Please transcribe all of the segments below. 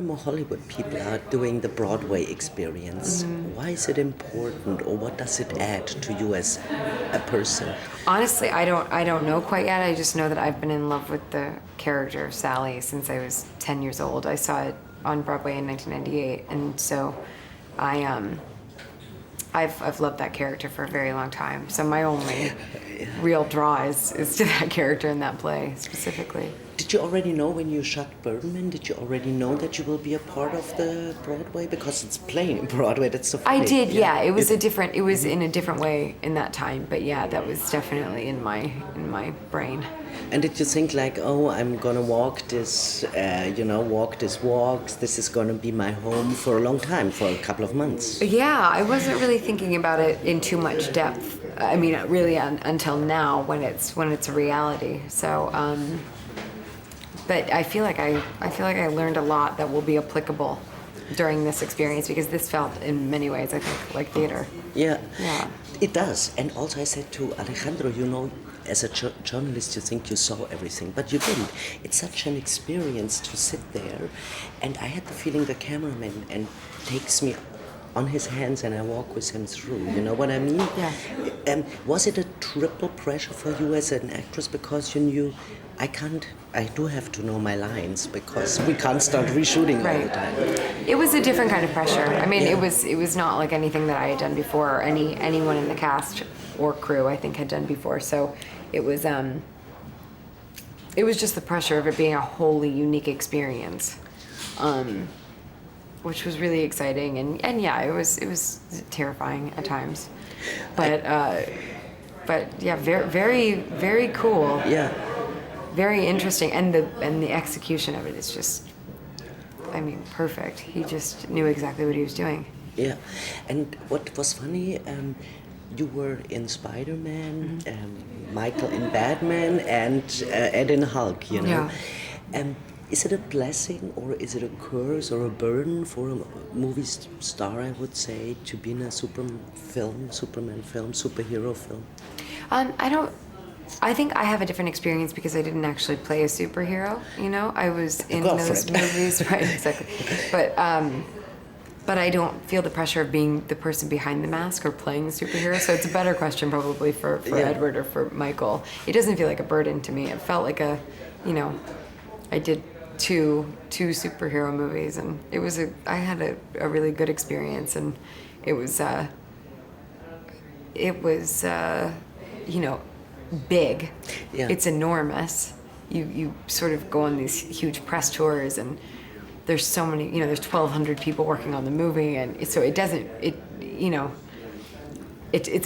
and more Hollywood people are doing the Broadway experience. Why is it important, or what does it add to you as a person? Honestly, I don't know quite yet. I just know that I've been in love with the character of Sally since I was 10 years old. I saw it on Broadway in 1998, and so I've loved that character for a very long time. So my only real draw is to that character in that play specifically. Did you already know when you shot Birdman? Did you already know that you will be a part of the Broadway, because it's playing in Broadway? That's so funny. I did, yeah. It was it was in a different way in that time, but yeah, that was definitely in my brain. And did you think like, oh, I'm gonna walk this, walk this walks. This is gonna be my home for a long time, for a couple of months? Yeah, I wasn't really thinking about it in too much depth. I mean, really until now when it's a reality. So, but I feel like I learned a lot that will be applicable during this experience, because this felt in many ways, I think, like theater. Yeah. Yeah. It does. And also I said to Alejandro, as a journalist, you think you saw everything, but you didn't. It's such an experience to sit there, and I had the feeling the cameraman and takes me on his hands and I walk with him through. You know what I mean? Yeah. Was it a triple pressure for you as an actress, because you knew I do have to know my lines, because we can't start reshooting all the time. It was a different kind of pressure. I mean, it was not like anything that I had done before, or anyone in the cast or crew, I think, had done before. So it was just the pressure of it being a wholly unique experience, which was really exciting, and yeah, it was terrifying at times, but yeah, very very cool. Yeah. Very interesting, and the execution of it is just, I mean, perfect. He just knew exactly what he was doing. Yeah, and what was funny, you were in Spider-Man, Michael in Batman, and Ed in Hulk, you know. Yeah. Is it a blessing, or is it a curse or a burden for a movie star, I would say, to be in a Superman film, superhero film? I think I have a different experience because I didn't actually play a superhero. You know, I was in those movies, right? Exactly. But I don't feel the pressure of being the person behind the mask or playing the superhero. So it's a better question probably for Edward or for Michael. It doesn't feel like a burden to me. It felt like I did two superhero movies, and I had a really good experience, and it was big. Yeah. It's enormous. You sort of go on these huge press tours, and there's so many, there's 1,200 people working on the movie, and so it's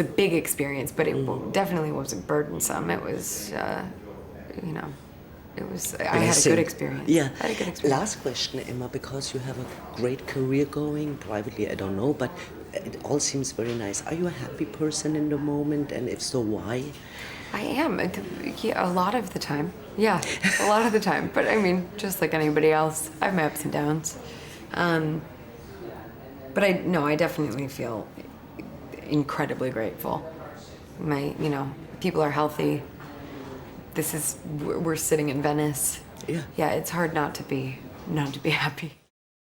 a big experience, but it definitely wasn't burdensome. It was, I had a good experience. Yeah. I had a good experience. Last question, Emma, because you have a great career going. Privately, I don't know, but it all seems very nice. Are you a happy person in the moment, and if so, why? I am. A lot of the time. Yeah, a lot of the time. But I mean, just like anybody else, I have my ups and downs. But I definitely feel incredibly grateful. People are healthy. We're sitting in Venice. Yeah. Yeah, it's hard not to be happy.